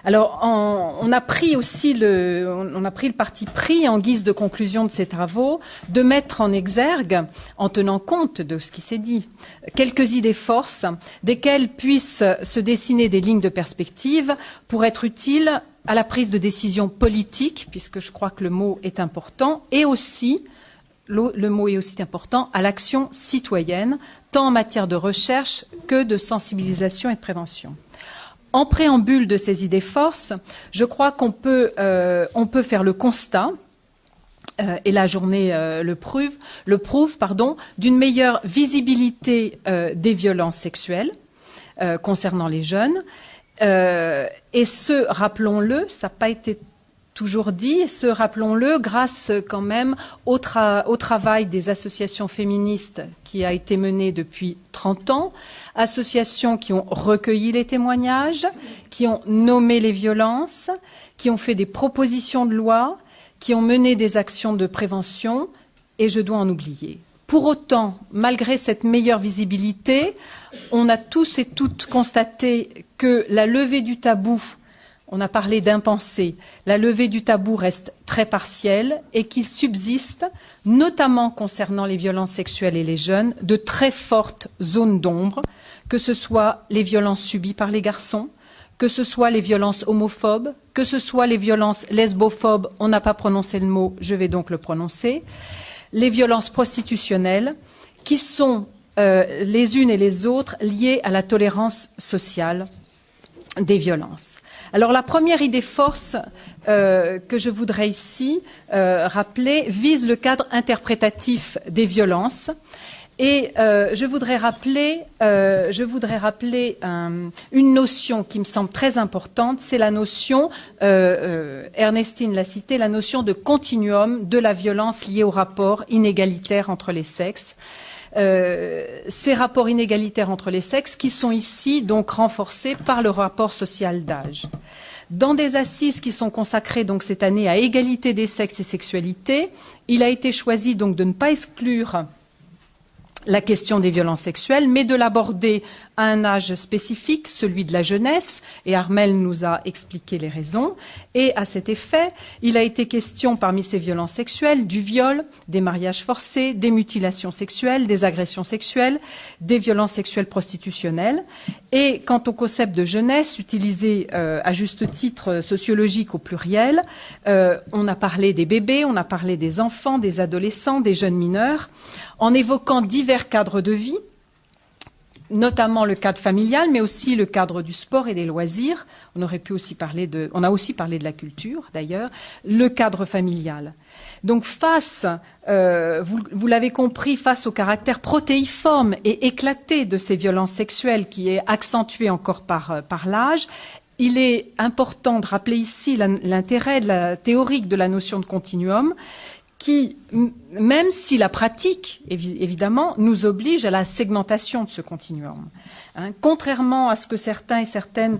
Alors, on a pris aussi le parti pris en guise de conclusion de ces travaux de mettre en exergue, en tenant compte de ce qui s'est dit, quelques idées forces desquelles puissent se dessiner des lignes de perspective pour être utiles à la prise de décision politique, puisque je crois que le mot est important, et aussi, le mot est aussi important, à l'action citoyenne, tant en matière de recherche que de sensibilisation et de prévention. En préambule de ces idées forces, je crois qu'on peut faire le constat, et la journée le prouve, d'une meilleure visibilité des violences sexuelles concernant les jeunes. Et ce, rappelons-le, ça n'a pas été toujours dit, rappelons-le, grâce quand même au travail des associations féministes qui a été mené depuis 30 ans, associations qui ont recueilli les témoignages, qui ont nommé les violences, qui ont fait des propositions de loi, qui ont mené des actions de prévention, et je dois en oublier. Pour autant, malgré cette meilleure visibilité, on a tous et toutes constaté que la levée du tabou, on a parlé d'impensé, la levée du tabou reste très partielle et qu'il subsiste, notamment concernant les violences sexuelles et les jeunes, de très fortes zones d'ombre, que ce soit les violences subies par les garçons, que ce soit les violences homophobes, que ce soit les violences lesbophobes, on n'a pas prononcé le mot, je vais donc le prononcer, les violences prostitutionnelles, qui sont les unes et les autres liées à la tolérance sociale des violences. Alors la première idée force que je voudrais ici rappeler vise le cadre interprétatif des violences. Et je voudrais rappeler une notion qui me semble très importante, c'est la notion, Ernestine l'a cité, la notion de continuum de la violence liée au rapport inégalitaire entre les sexes. Ces rapports inégalitaires entre les sexes qui sont ici donc renforcés par le rapport social d'âge. Dans des assises qui sont consacrées donc cette année à égalité des sexes et sexualité, il a été choisi donc de ne pas exclure la question des violences sexuelles, mais de l'aborder à un âge spécifique, celui de la jeunesse, et Armelle nous a expliqué les raisons. Et à cet effet, il a été question parmi ces violences sexuelles du viol, des mariages forcés, des mutilations sexuelles, des agressions sexuelles, des violences sexuelles prostitutionnelles. Et quant au concept de jeunesse, utilisé à juste titre sociologique au pluriel, on a parlé des bébés, on a parlé des enfants, des adolescents, des jeunes mineurs, en évoquant divers cadres de vie, notamment le cadre familial, mais aussi le cadre du sport et des loisirs. On a aussi parlé de la culture, d'ailleurs, le cadre familial. Donc vous l'avez compris, face au caractère protéiforme et éclaté de ces violences sexuelles qui est accentué encore par l'âge, il est important de rappeler ici l'intérêt théorique de la notion de continuum, qui, même si la pratique, évidemment, nous oblige à la segmentation de ce continuum. Contrairement à ce que certains et certaines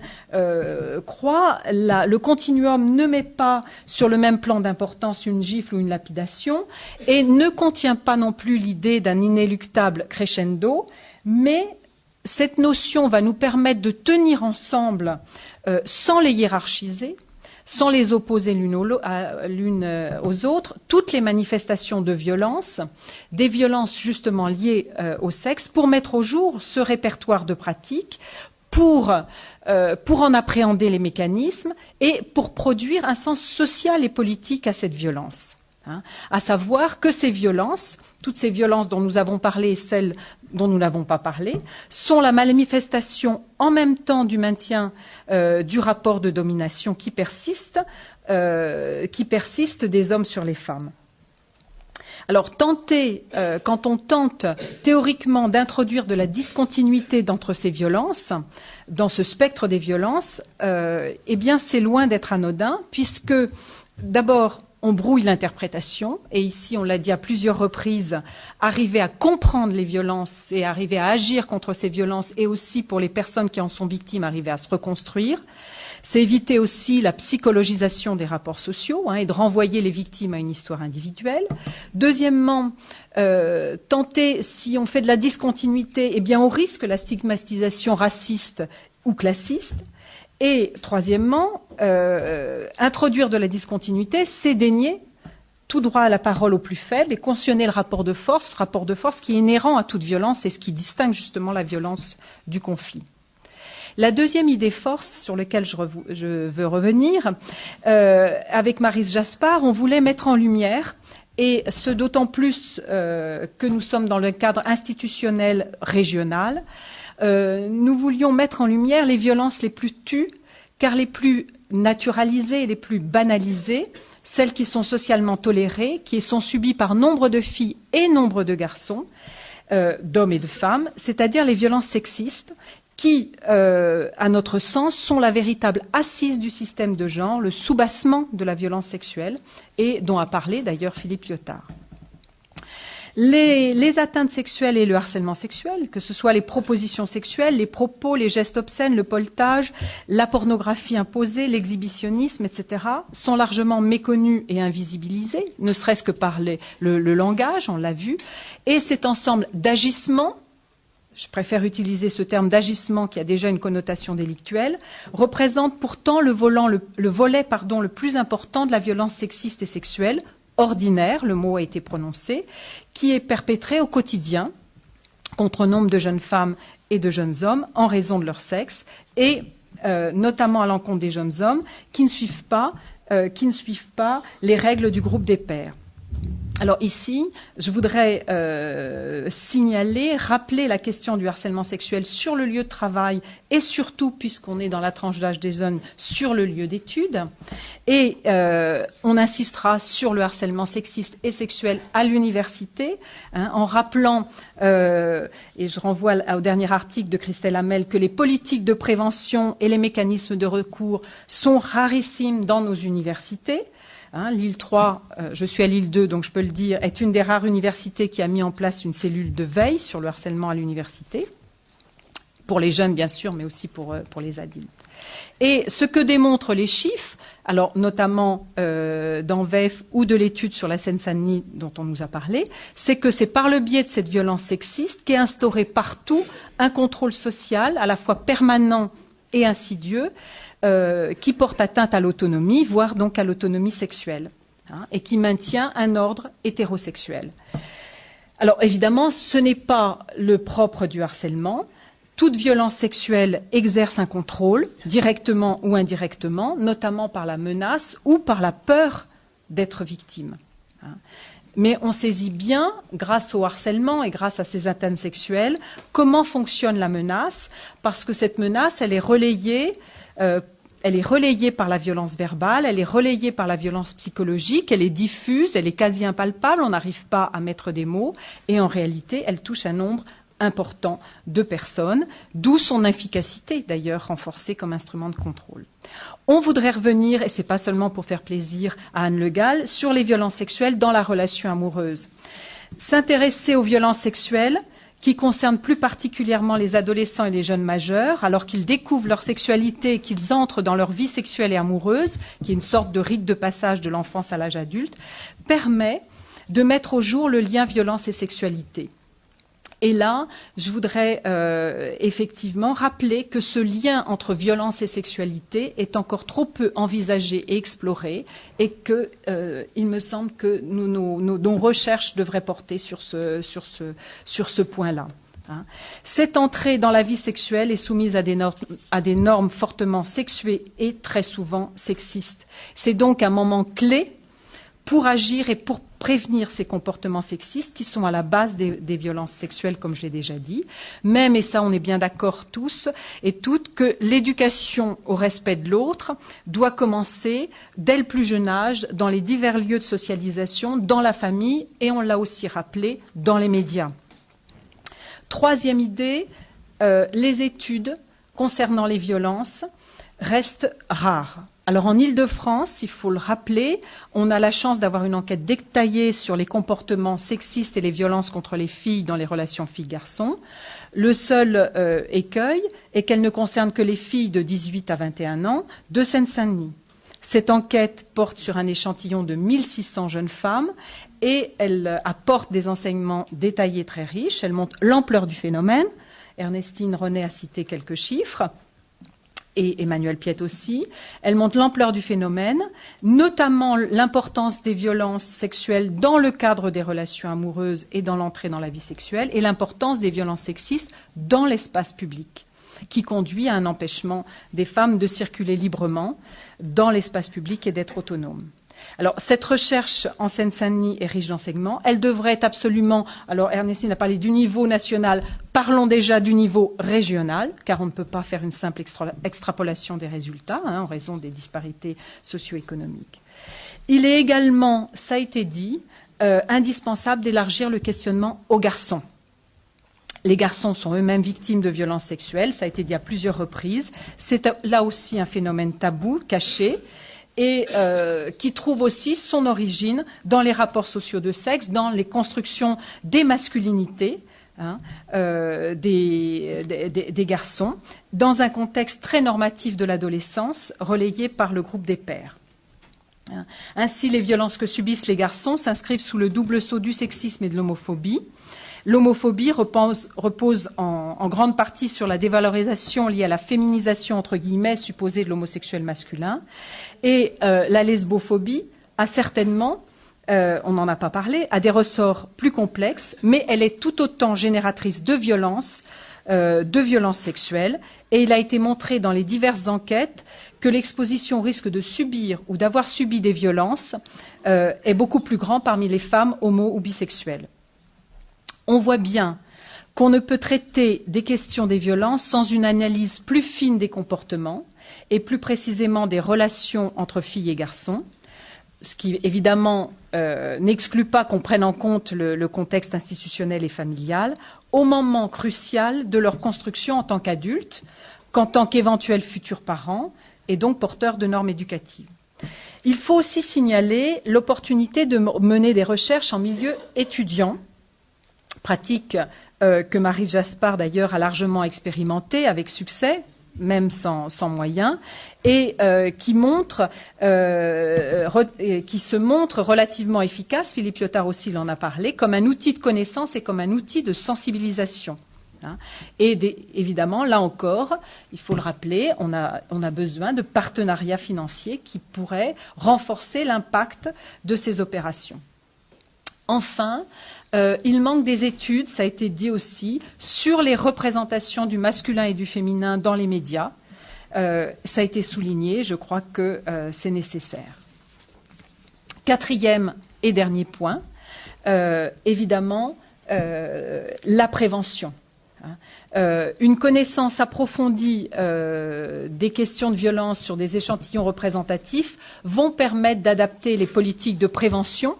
croient, le continuum ne met pas sur le même plan d'importance une gifle ou une lapidation et ne contient pas non plus l'idée d'un inéluctable crescendo, mais cette notion va nous permettre de tenir ensemble sans les hiérarchiser, sans les opposer l'une aux autres, toutes les manifestations de violence, des violences justement liées au sexe, pour mettre au jour ce répertoire de pratiques, pour en appréhender les mécanismes et pour produire un sens social et politique à cette violence. À savoir que ces violences, toutes ces violences dont nous avons parlé et celles dont nous n'avons pas parlé, sont la manifestation en même temps du maintien du rapport de domination qui persiste des hommes sur les femmes. Alors, quand on tente théoriquement d'introduire de la discontinuité d'entre ces violences, dans ce spectre des violences, eh bien, c'est loin d'être anodin, puisque, d'abord, on brouille l'interprétation, et ici, on l'a dit à plusieurs reprises, arriver à comprendre les violences et arriver à agir contre ces violences, et aussi pour les personnes qui en sont victimes, arriver à se reconstruire. C'est éviter aussi la psychologisation des rapports sociaux et de renvoyer les victimes à une histoire individuelle. Deuxièmement, tenter, si on fait de la discontinuité, eh bien, on risque la stigmatisation raciste ou classiste. Et troisièmement, introduire de la discontinuité, c'est dénier tout droit à la parole au plus faible et cautionner le rapport de force qui est inhérent à toute violence et ce qui distingue justement la violence du conflit. La deuxième idée force sur laquelle je veux revenir, avec Maryse Jaspar, on voulait mettre en lumière, et ce d'autant plus que nous sommes dans le cadre institutionnel régional, nous voulions mettre en lumière les violences les plus tues, car les plus naturalisées et les plus banalisées, celles qui sont socialement tolérées, qui sont subies par nombre de filles et nombre de garçons, d'hommes et de femmes, c'est-à-dire les violences sexistes, qui, à notre sens, sont la véritable assise du système de genre, le soubassement de la violence sexuelle, et dont a parlé d'ailleurs Philippe Lyotard. Les atteintes sexuelles et le harcèlement sexuel, que ce soit les propositions sexuelles, les propos, les gestes obscènes, le poltage, la pornographie imposée, l'exhibitionnisme, etc., sont largement méconnus et invisibilisés, ne serait-ce que par le langage, on l'a vu, et cet ensemble d'agissements, je préfère utiliser ce terme d'agissement qui a déjà une connotation délictuelle, représente pourtant le volet le plus important de la violence sexiste et sexuelle, ordinaire, le mot a été prononcé, qui est perpétrée au quotidien contre nombre de jeunes femmes et de jeunes hommes en raison de leur sexe et notamment à l'encontre des jeunes hommes qui ne suivent pas les règles du groupe des pairs. Alors ici, je voudrais rappeler la question du harcèlement sexuel sur le lieu de travail et surtout, puisqu'on est dans la tranche d'âge des jeunes, sur le lieu d'études. Et on insistera sur le harcèlement sexiste et sexuel à l'université, en rappelant, et je renvoie au dernier article de Christelle Hamel, que les politiques de prévention et les mécanismes de recours sont rarissimes dans nos universités. Lille 3, je suis à Lille 2, donc je peux le dire, est une des rares universités qui a mis en place une cellule de veille sur le harcèlement à l'université, pour les jeunes bien sûr, mais aussi pour les adultes. Et ce que démontrent les chiffres, alors notamment d'ANVEF ou de l'étude sur la Seine-Saint-Denis dont on nous a parlé, c'est que c'est par le biais de cette violence sexiste qu'est instauré partout un contrôle social à la fois permanent et insidieux, qui porte atteinte à l'autonomie, voire donc à l'autonomie sexuelle, et qui maintient un ordre hétérosexuel. Alors évidemment, ce n'est pas le propre du harcèlement. Toute violence sexuelle exerce un contrôle, directement ou indirectement, notamment par la menace ou par la peur d'être victime. Mais on saisit bien, grâce au harcèlement et grâce à ces atteintes sexuelles, comment fonctionne la menace, parce que cette menace, elle est relayée par la violence verbale, elle est relayée par la violence psychologique, elle est diffuse, elle est quasi impalpable, on n'arrive pas à mettre des mots, et en réalité, elle touche un nombre important de personnes, d'où son efficacité d'ailleurs renforcée comme instrument de contrôle. On voudrait revenir, et ce n'est pas seulement pour faire plaisir à Anne Le Gall, sur les violences sexuelles dans la relation amoureuse. S'intéresser aux violences sexuelles qui concernent plus particulièrement les adolescents et les jeunes majeurs, alors qu'ils découvrent leur sexualité et qu'ils entrent dans leur vie sexuelle et amoureuse, qui est une sorte de rite de passage de l'enfance à l'âge adulte, permet de mettre au jour le lien violence et sexualité. Et là, je voudrais effectivement rappeler que ce lien entre violence et sexualité est encore trop peu envisagé et exploré, et que il me semble que nos recherches devraient porter sur ce point-là. Cette entrée dans la vie sexuelle est soumise à des normes fortement sexuées et très souvent sexistes. C'est donc un moment clé pour agir et pour prévenir ces comportements sexistes qui sont à la base des violences sexuelles, comme je l'ai déjà dit. Même, et ça on est bien d'accord tous et toutes, que l'éducation au respect de l'autre doit commencer dès le plus jeune âge, dans les divers lieux de socialisation, dans la famille, et on l'a aussi rappelé, dans les médias. Troisième idée, les études concernant les violences restent rares. Alors en Île-de-France, il faut le rappeler, on a la chance d'avoir une enquête détaillée sur les comportements sexistes et les violences contre les filles dans les relations filles-garçons. Le seul écueil est qu'elle ne concerne que les filles de 18 à 21 ans de Seine-Saint-Denis. Cette enquête porte sur un échantillon de 1600 jeunes femmes et elle apporte des enseignements détaillés très riches. Elle montre l'ampleur du phénomène. Ernestine René a cité quelques chiffres. et Emmanuel Piette aussi. Elle montre l'ampleur du phénomène, notamment l'importance des violences sexuelles dans le cadre des relations amoureuses et dans l'entrée dans la vie sexuelle, et l'importance des violences sexistes dans l'espace public, qui conduit à un empêchement des femmes de circuler librement dans l'espace public et d'être autonomes. Alors, cette recherche en Seine-Saint-Denis est riche d'enseignements. Elle devrait être absolument... Alors, Ernestine a parlé du niveau national. Parlons déjà du niveau régional, car on ne peut pas faire une simple extrapolation des résultats, en raison des disparités socio-économiques. Il est également, ça a été dit, indispensable d'élargir le questionnement aux garçons. Les garçons sont eux-mêmes victimes de violences sexuelles, ça a été dit à plusieurs reprises. C'est là aussi un phénomène tabou, caché, et qui trouve aussi son origine dans les rapports sociaux de sexe, dans les constructions des masculinités des garçons, dans un contexte très normatif de l'adolescence, relayé par le groupe des pairs. Ainsi, les violences que subissent les garçons s'inscrivent sous le double sceau du sexisme et de l'homophobie. L'homophobie repose en grande partie sur la dévalorisation liée à la féminisation, entre guillemets, supposée de l'homosexuel masculin. Et la lesbophobie a certainement, on n'en a pas parlé, a des ressorts plus complexes, mais elle est tout autant génératrice de violences sexuelles. Et il a été montré dans les diverses enquêtes que l'exposition au risque de subir ou d'avoir subi des violences est beaucoup plus grand parmi les femmes homo ou bisexuelles. On voit bien qu'on ne peut traiter des questions des violences sans une analyse plus fine des comportements et plus précisément des relations entre filles et garçons, ce qui évidemment n'exclut pas qu'on prenne en compte le contexte institutionnel et familial au moment crucial de leur construction en tant qu'adultes, qu'en tant qu'éventuels futurs parents et donc porteurs de normes éducatives. Il faut aussi signaler l'opportunité de mener des recherches en milieu étudiant, pratique que Marie Jaspard d'ailleurs a largement expérimentée avec succès, même sans moyens, et qui se montre relativement efficace, Philippe Lyotard aussi en a parlé, comme un outil de connaissance et comme un outil de sensibilisation. Et évidemment, là encore, il faut le rappeler, on a besoin de partenariats financiers qui pourraient renforcer l'impact de ces opérations. Enfin, il manque des études, ça a été dit aussi, sur les représentations du masculin et du féminin dans les médias. Ça a été souligné, je crois que c'est nécessaire. Quatrième et dernier point, évidemment, la prévention. Une connaissance approfondie des questions de violence sur des échantillons représentatifs vont permettre d'adapter les politiques de prévention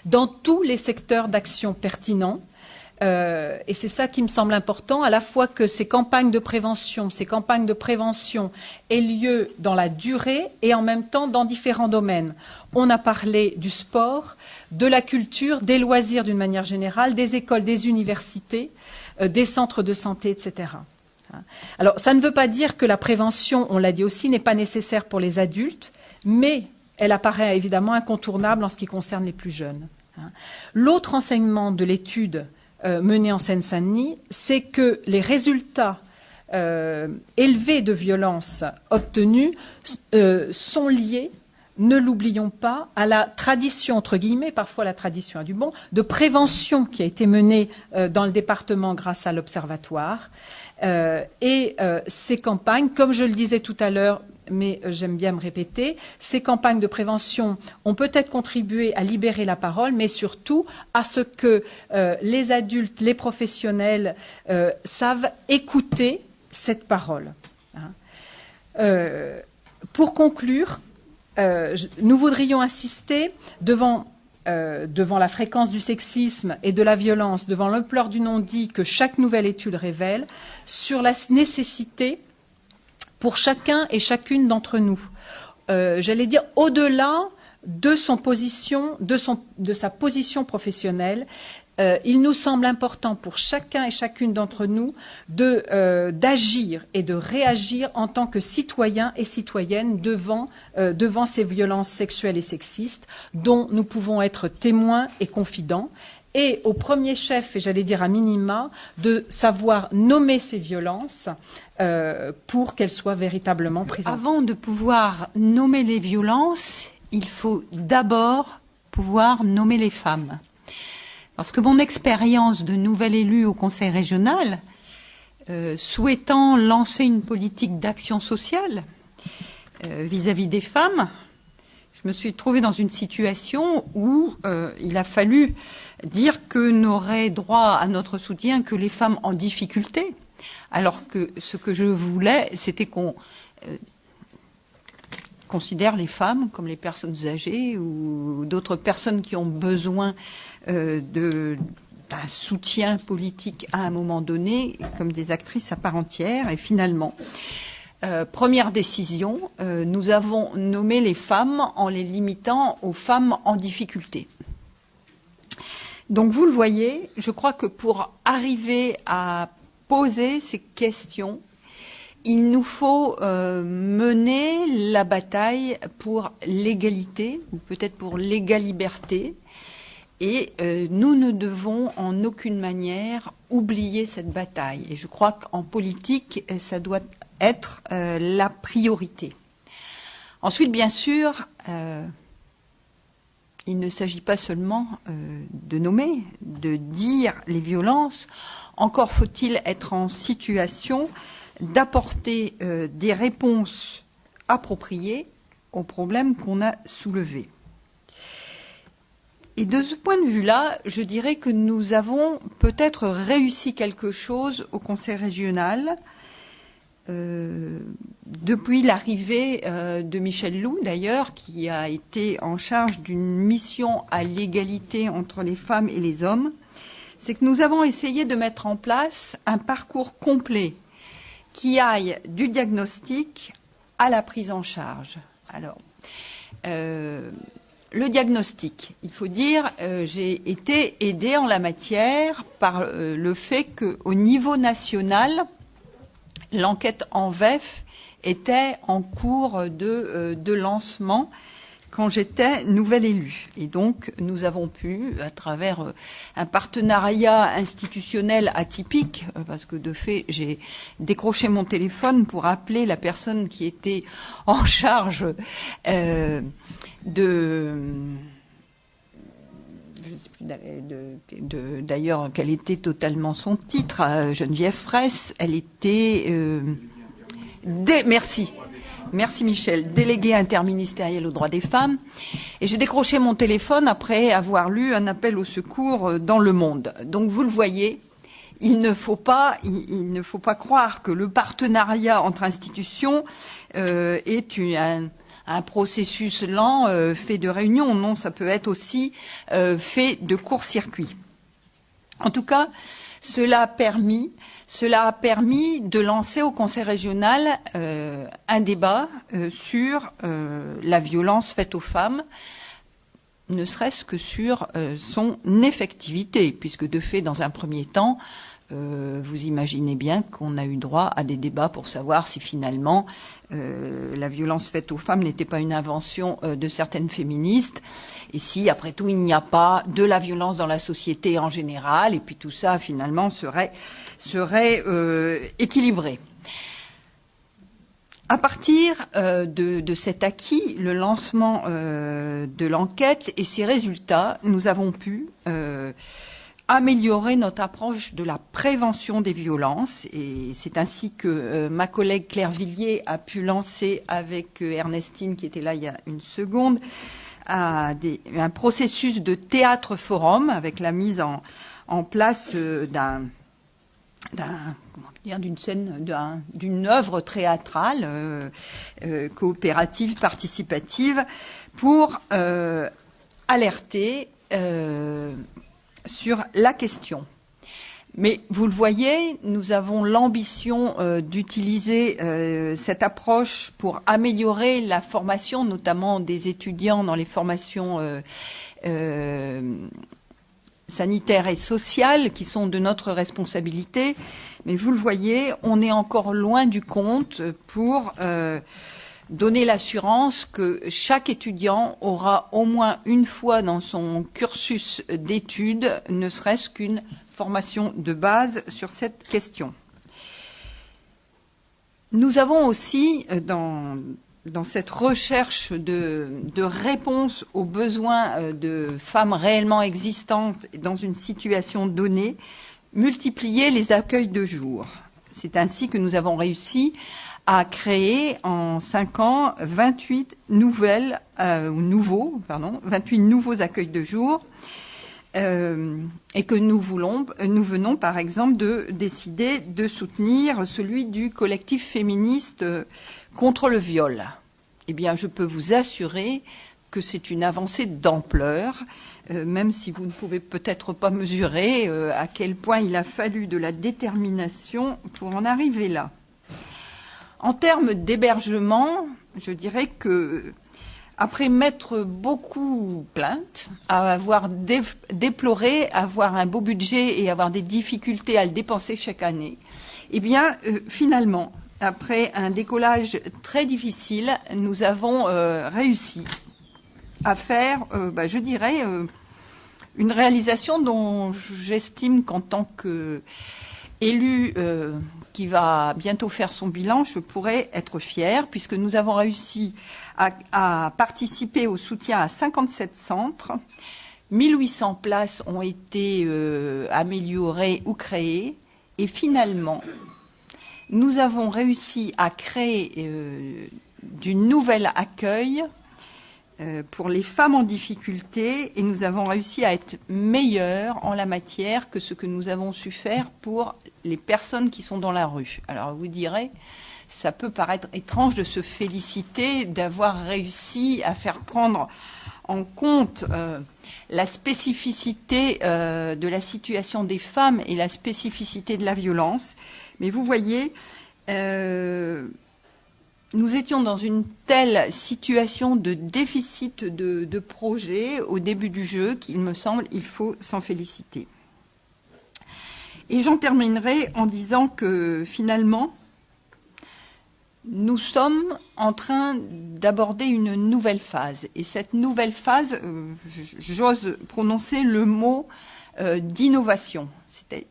dans tous les secteurs d'action pertinents. Et c'est ça qui me semble important, à la fois que ces campagnes de prévention aient lieu dans la durée et en même temps dans différents domaines. On a parlé du sport, de la culture, des loisirs d'une manière générale, des écoles, des universités, des centres de santé, etc. Alors, ça ne veut pas dire que la prévention, on l'a dit aussi, n'est pas nécessaire pour les adultes, mais elle apparaît évidemment incontournable en ce qui concerne les plus jeunes. L'autre enseignement de l'étude menée en Seine-Saint-Denis, c'est que les résultats élevés de violences obtenus sont liés, ne l'oublions pas, à la tradition, entre guillemets, parfois la tradition a du bon, de prévention qui a été menée dans le département grâce à l'Observatoire. Et ces campagnes, comme je le disais tout à l'heure, mais j'aime bien me répéter, ces campagnes de prévention ont peut-être contribué à libérer la parole, mais surtout à ce que les adultes, les professionnels savent écouter cette parole. Pour conclure, nous voudrions insister devant la fréquence du sexisme et de la violence, devant l'ampleur du non-dit que chaque nouvelle étude révèle, sur la nécessité pour chacun et chacune d'entre nous, j'allais dire au-delà de sa position professionnelle, il nous semble important pour chacun et chacune d'entre nous d'agir et de réagir en tant que citoyens et citoyennes devant ces violences sexuelles et sexistes dont nous pouvons être témoins et confidents. et au premier chef, et j'allais dire à minima, de savoir nommer ces violences pour qu'elles soient véritablement prises en compte. Avant de pouvoir nommer les violences, il faut d'abord pouvoir nommer les femmes. Parce que mon expérience de nouvelle élue au Conseil régional, souhaitant lancer une politique d'action sociale vis-à-vis des femmes, je me suis trouvée dans une situation où il a fallu dire que n'auraient droit à notre soutien que les femmes en difficulté, alors que ce que je voulais, c'était qu'on considère les femmes comme les personnes âgées ou d'autres personnes qui ont besoin d'un soutien politique à un moment donné, comme des actrices à part entière. Et finalement, première décision, nous avons nommé les femmes en les limitant aux femmes en difficulté. Donc vous le voyez, je crois que pour arriver à poser ces questions, il nous faut mener la bataille pour l'égalité, ou peut-être pour l'égalité, et nous ne devons en aucune manière oublier cette bataille. Et je crois qu'en politique, ça doit être la priorité. Ensuite, bien sûr, il ne s'agit pas seulement de nommer, de dire les violences, encore faut-il être en situation d'apporter des réponses appropriées aux problèmes qu'on a soulevés. Et de ce point de vue-là, je dirais que nous avons peut-être réussi quelque chose au Conseil régional depuis l'arrivée de Michel Loup, d'ailleurs, qui a été en charge d'une mission à l'égalité entre les femmes et les hommes. C'est que nous avons essayé de mettre en place un parcours complet qui aille du diagnostic à la prise en charge. Alors, le diagnostic, il faut dire, j'ai été aidée en la matière par le fait qu'au niveau national, l'enquête en VEF était en cours de lancement quand j'étais nouvelle élue. Et donc, nous avons pu, à travers un partenariat institutionnel atypique, parce que de fait, j'ai décroché mon téléphone pour appeler la personne qui était en charge je ne sais plus d'ailleurs quel était totalement son titre, Geneviève Fraisse, elle était... Merci Michel, déléguée interministérielle aux droits des femmes. Et j'ai décroché mon téléphone après avoir lu un appel au secours dans Le Monde. Donc vous le voyez, il ne faut pas croire que le partenariat entre institutions est un processus lent fait de réunions. Non, ça peut être aussi fait de court-circuit. En tout cas, cela a permis de lancer au Conseil régional un débat sur la violence faite aux femmes, ne serait-ce que sur son effectivité, puisque de fait, dans un premier temps, vous imaginez bien qu'on a eu droit à des débats pour savoir si finalement la violence faite aux femmes n'était pas une invention de certaines féministes, et si, après tout, il n'y a pas de la violence dans la société en général, et puis tout ça, finalement, serait équilibré. À partir de cet acquis, le lancement de l'enquête et ses résultats, nous avons pu améliorer notre approche de la prévention des violences, et c'est ainsi que ma collègue Claire Villiers a pu lancer avec Ernestine, qui était là il y a une seconde, un processus de théâtre forum avec la mise en place d'une œuvre théâtrale coopérative, participative, pour alerter sur la question. Mais vous le voyez, nous avons l'ambition d'utiliser cette approche pour améliorer la formation, notamment des étudiants dans les formations sanitaires et sociales qui sont de notre responsabilité. Mais vous le voyez, on est encore loin du compte pour donner l'assurance que chaque étudiant aura au moins une fois dans son cursus d'études, ne serait-ce qu'une formation de base sur cette question. Nous avons aussi, dans cette recherche de réponse aux besoins de femmes réellement existantes dans une situation donnée, multiplié les accueils de jour. C'est ainsi que nous avons réussi à créer en 5 ans 28 nouveaux accueils de jour, et que nous venons par exemple de décider de soutenir celui du collectif féministe contre le viol. Eh bien, je peux vous assurer que c'est une avancée d'ampleur, même si vous ne pouvez peut-être pas mesurer à quel point il a fallu de la détermination pour en arriver là. En termes d'hébergement, je dirais que, après m'être beaucoup plainte, avoir déploré avoir un beau budget et avoir des difficultés à le dépenser chaque année, eh bien, finalement, après un décollage très difficile, nous avons réussi à faire, je dirais, une réalisation dont j'estime qu'en tant qu'élue qui va bientôt faire son bilan, je pourrais être fière, puisque nous avons réussi à participer au soutien à 57 centres. 1800 places ont été améliorées ou créées, et finalement, nous avons réussi à créer du nouvel accueil pour les femmes en difficulté, et nous avons réussi à être meilleurs en la matière que ce que nous avons su faire pour les personnes qui sont dans la rue. Alors vous direz, ça peut paraître étrange de se féliciter d'avoir réussi à faire prendre en compte la spécificité de la situation des femmes et la spécificité de la violence. Mais vous voyez, nous étions dans une telle situation de déficit de projet au début du jeu qu'il me semble il faut s'en féliciter. Et j'en terminerai en disant que finalement, nous sommes en train d'aborder une nouvelle phase. Et cette nouvelle phase, j'ose prononcer le mot d'innovation, c'est-à-dire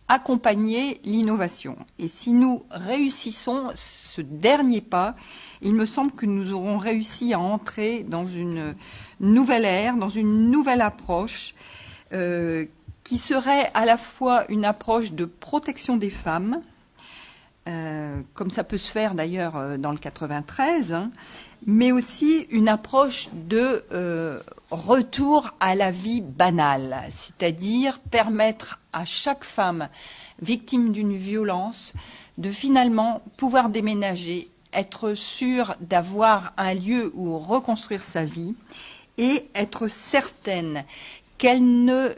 accompagner l'innovation. Et si nous réussissons ce dernier pas, il me semble que nous aurons réussi à entrer dans une nouvelle ère, dans une nouvelle approche qui serait à la fois une approche de protection des femmes, comme ça peut se faire d'ailleurs dans le 93, mais aussi une approche de retour à la vie banale, c'est-à-dire permettre à chaque femme victime d'une violence de finalement pouvoir déménager, être sûre d'avoir un lieu où reconstruire sa vie et être certaine qu'elle ne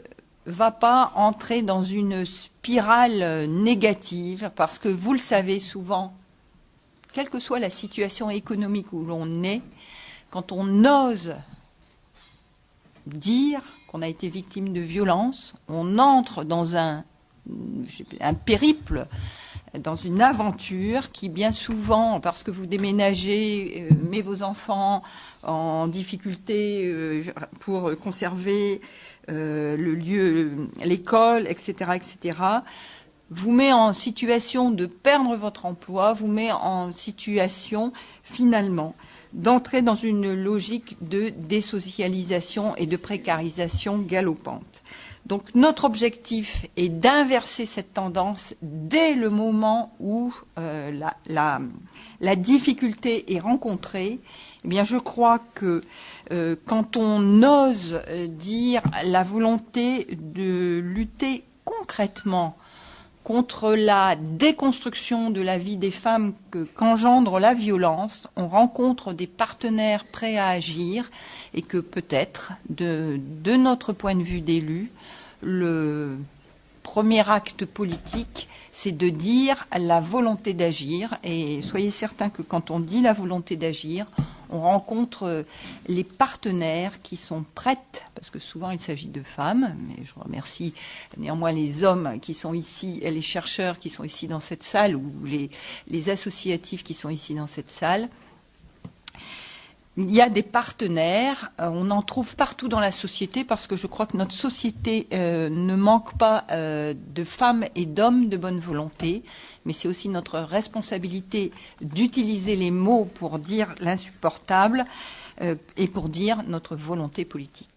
va pas entrer dans une spirale négative, parce que vous le savez souvent, quelle que soit la situation économique où l'on est, quand on ose dire qu'on a été victime de violence, on entre dans un périple, dans une aventure qui bien souvent, parce que vous déménagez, met vos enfants en difficulté pour conserver le lieu, l'école, etc., etc., vous met en situation de perdre votre emploi, vous met en situation finalement d'entrer dans une logique de désocialisation et de précarisation galopante. Donc notre objectif est d'inverser cette tendance dès le moment où la difficulté est rencontrée. Eh bien, je crois que quand on ose dire la volonté de lutter concrètement contre la déconstruction de la vie des femmes qu'engendre la violence, on rencontre des partenaires prêts à agir, et que peut-être, de notre point de vue d'élus, le premier acte politique, c'est de dire la volonté d'agir. Et soyez certains que quand on dit la volonté d'agir, on rencontre les partenaires qui sont prêtes, parce que souvent il s'agit de femmes, mais je remercie néanmoins les hommes qui sont ici, et les chercheurs qui sont ici dans cette salle, ou les associatifs qui sont ici dans cette salle, Il y a des partenaires, on en trouve partout dans la société parce que je crois que notre société ne manque pas de femmes et d'hommes de bonne volonté, mais c'est aussi notre responsabilité d'utiliser les mots pour dire l'insupportable et pour dire notre volonté politique.